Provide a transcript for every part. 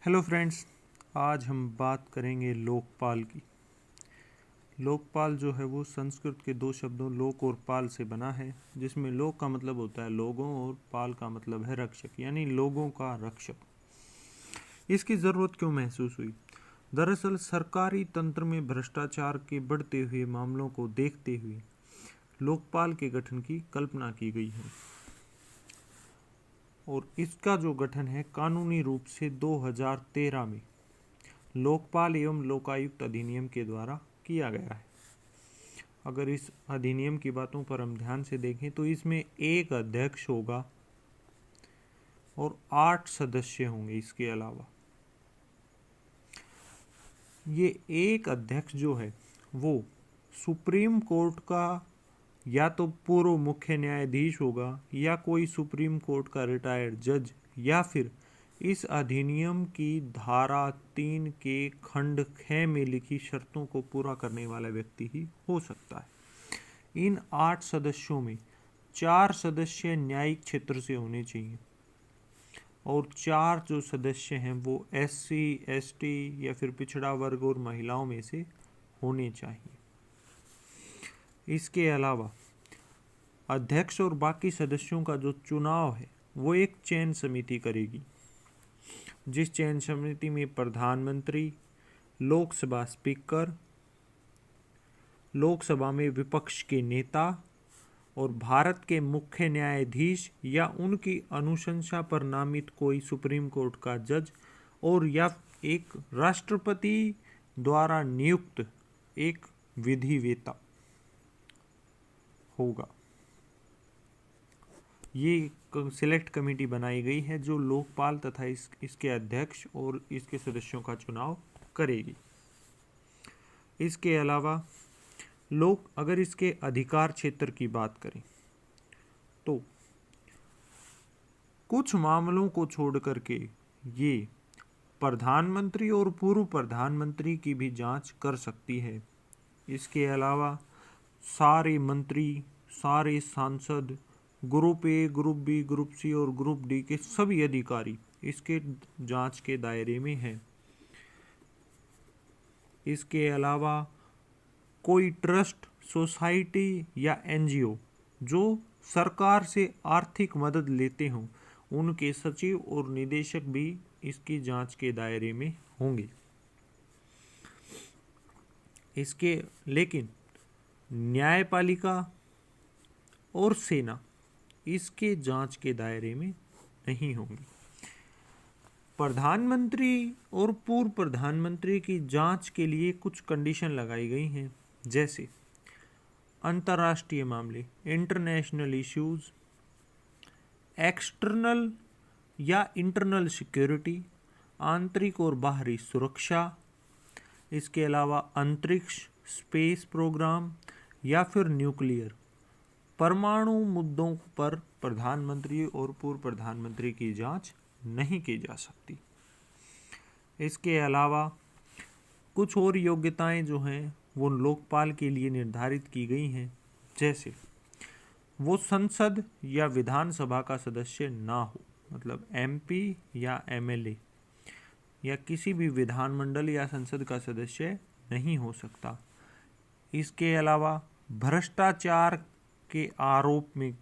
Hello friends, आज हम बात करेंगे लोकपाल की। लोकपाल जो है वो संस्कृत के दो शब्दों लोक और पाल से बना है, जिसमें लोक का मतलब होता है लोगों और पाल का मतलब है रक्षक, यानी लोगों का रक्षक। इसकी ज़रूरत क्यों महसूस हुई? दरअसल सरकारी तंत्र में भ्रष्टाचार के बढ़ते हुए मामलों को देखते हुए लोकपाल के गठन की कल्पना की गई है और इसका जो गठन है कानूनी रूप से 2013 में लोकपाल एवं लोकायुक्त अधिनियम के द्वारा किया गया है। अगर इस अधिनियम की बातों पर हम ध्यान से देखें तो इसमें एक अध्यक्ष होगा और 8 सदस्य होंगे। इसके अलावा ये एक अध्यक्ष जो है वो सुप्रीम कोर्ट का या तो पूर्व मुख्य न्यायाधीश होगा या कोई सुप्रीम कोर्ट का रिटायर्ड जज या फिर इस अधिनियम की धारा 3 के खंड 6 में लिखी शर्तों को पूरा करने वाला व्यक्ति ही हो सकता है। इन 8 सदस्यों में 4 सदस्य न्यायिक क्षेत्र से होने चाहिए और 4 जो सदस्य हैं वो SC, ST या फिर पिछड़ा वर्ग और महिलाओं में से होने चाहिए। इसके अलावा अध्यक्ष और बाकी सदस्यों का जो चुनाव है वो एक चयन समिति करेगी, जिस चयन समिति में प्रधानमंत्री, लोकसभा स्पीकर, लोकसभा में विपक्ष के नेता और भारत के मुख्य न्यायाधीश या उनकी अनुशंसा पर नामित कोई सुप्रीम कोर्ट का जज और या एक राष्ट्रपति द्वारा नियुक्त एक विधिवेत्ता होगा। ये सिलेक्ट कमेटी बनाई गई है जो लोकपाल तथा इसके अध्यक्ष और इसके सदस्यों का चुनाव करेगी। इसके अलावा लोग अगर इसके अधिकार क्षेत्र की बात करें तो कुछ मामलों को छोड़ करके ये प्रधानमंत्री और पूर्व प्रधानमंत्री की भी जांच कर सकती है। इसके अलावा सारे मंत्री, सारे सांसद, group A, group B, group C और ग्रुप डी के सभी अधिकारी इसके जांच के दायरे में हैं। इसके अलावा कोई ट्रस्ट, सोसाइटी या NGO जो सरकार से आर्थिक मदद लेते हों, उनके सचिव और निदेशक भी इसकी जांच के दायरे में होंगे। लेकिन न्यायपालिका और सेना इसके जांच के दायरे में नहीं होंगी। प्रधानमंत्री और पूर्व प्रधानमंत्री की जांच के लिए कुछ कंडीशन लगाई गई हैं, जैसे अंतर्राष्ट्रीय मामले, इंटरनेशनल इश्यूज, एक्सटर्नल या इंटरनल सिक्योरिटी, आंतरिक और बाहरी सुरक्षा, इसके अलावा अंतरिक्ष, स्पेस प्रोग्राम या फिर न्यूक्लियर, परमाणु मुद्दों पर प्रधानमंत्री और पूर्व प्रधानमंत्री की जांच नहीं की जा सकती। इसके अलावा कुछ और योग्यताएं जो हैं वो लोकपाल के लिए निर्धारित की गई हैं, जैसे वो संसद या विधानसभा का सदस्य ना हो, मतलब MP या MLA या किसी भी विधानमंडल या संसद का सदस्य नहीं हो सकता। इसके अलावा भ्रष्टाचार के आरोप में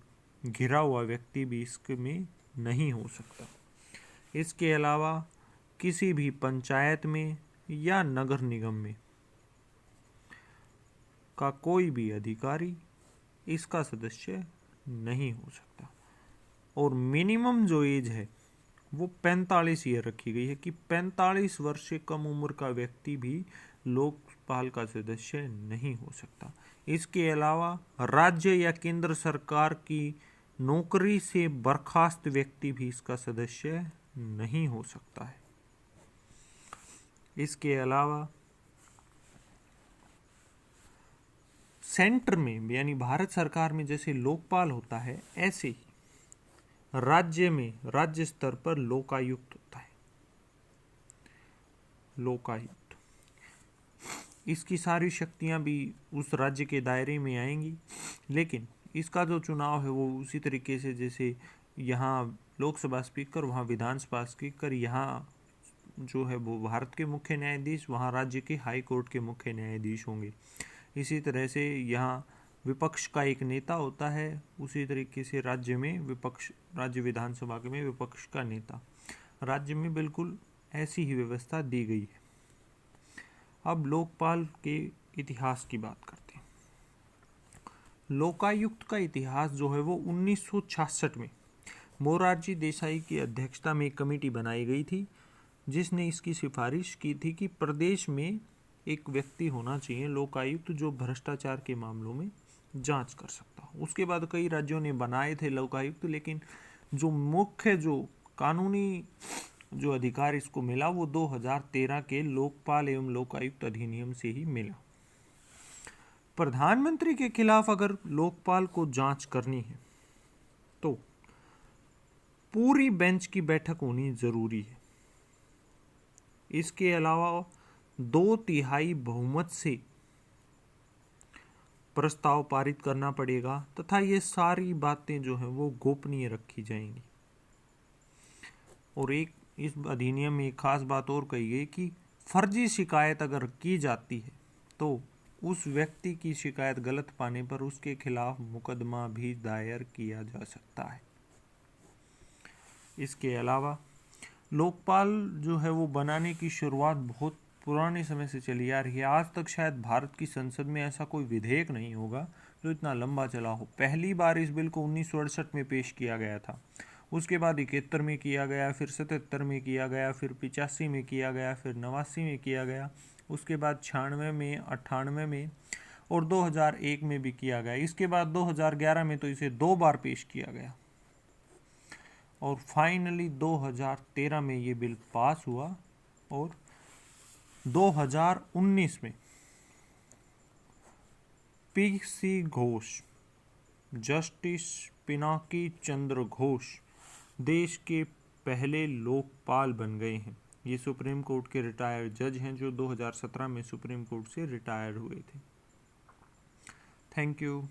घिरा हुआ व्यक्ति भी इसमें नहीं हो सकता। इसके अलावा किसी भी पंचायत में या नगर निगम में का कोई भी अधिकारी इसका सदस्य नहीं हो सकता। और मिनिमम जो एज है वो 45 ईयर रखी गई है कि 45 वर्ष से कम उम्र का व्यक्ति भी लोकपाल का सदस्य नहीं हो सकता। इसके अलावा राज्य या केंद्र सरकार की नौकरी से बर्खास्त व्यक्ति भी इसका सदस्य नहीं हो सकता है। इसके अलावा सेंटर में यानी भारत सरकार में जैसे लोकपाल होता है, ऐसे ही राज्य में राज्य स्तर पर लोकायुक्त होता है। लोकायुक्त इसकी सारी शक्तियां भी उस राज्य के दायरे में आएंगी, लेकिन इसका जो चुनाव है वो उसी तरीके से जैसे यहाँ लोकसभा स्पीकर, वहाँ विधानसभा स्पीकर, यहाँ जो है वो भारत के मुख्य न्यायाधीश, वहाँ राज्य के हाई कोर्ट के मुख्य न्यायाधीश होंगे। इसी तरह से यहाँ विपक्ष का एक नेता होता है, उसी तरीके से राज्य में विपक्ष, राज्य विधानसभा में विपक्ष का नेता। राज्य में बिल्कुल ऐसी ही व्यवस्था दी गई है। अब लोकपाल के इतिहास की बात करते हैं। लोकायुक्त का इतिहास जो है वो 1966 में मोरारजी देसाई की अध्यक्षता में एक कमेटी बनाई गई थी, जिसने इसकी सिफारिश की थी कि प्रदेश में एक व्यक्ति होना चाहिए लोकायुक्त, जो भ्रष्टाचार के मामलों में जांच कर सकता हो। उसके बाद कई राज्यों ने बनाए थे लोकायुक्त, लेकिन जो मुख्य जो कानूनी जो अधिकार इसको मिला वो 2013 के लोकपाल एवं लोकायुक्त अधिनियम से ही मिला। प्रधानमंत्री के खिलाफ अगर लोकपाल को जांच करनी है तो पूरी बेंच की बैठक होनी जरूरी है। इसके अलावा 2/3 बहुमत से प्रस्ताव पारित करना पड़ेगा तथा ये सारी बातें जो हैं वो गोपनीय रखी जाएंगी। और एक इस अधिनियम में एक खास बात और कही गई कि फर्जी शिकायत अगर की जाती है तो उस व्यक्ति की शिकायत गलत पाने पर उसके खिलाफ मुकदमा भी दायर किया जा सकता है। इसके अलावा लोकपाल जो है वो बनाने की शुरुआत बहुत पुराने समय से चली आ रही है। आज तक शायद भारत की संसद में ऐसा कोई विधेयक नहीं होगा जो इतना लंबा चला हो। पहली बार इस बिल को 1968 में पेश किया गया था, उसके बाद 71 में किया गया, फिर 77 में किया गया, फिर 85 में किया गया, फिर 89 में किया गया, उसके बाद 96 में, 98 में और 2001 में भी किया गया। इसके बाद 2011 में तो इसे 2 बार पेश किया गया और फाइनली 2013 में ये बिल पास हुआ और 2019 में पी.सी. घोष, जस्टिस पिनाकी चंद्र घोष देश के पहले लोकपाल बन गए हैं। ये सुप्रीम कोर्ट के रिटायर्ड जज हैं जो 2017 में सुप्रीम कोर्ट से रिटायर हुए थे। Thank you.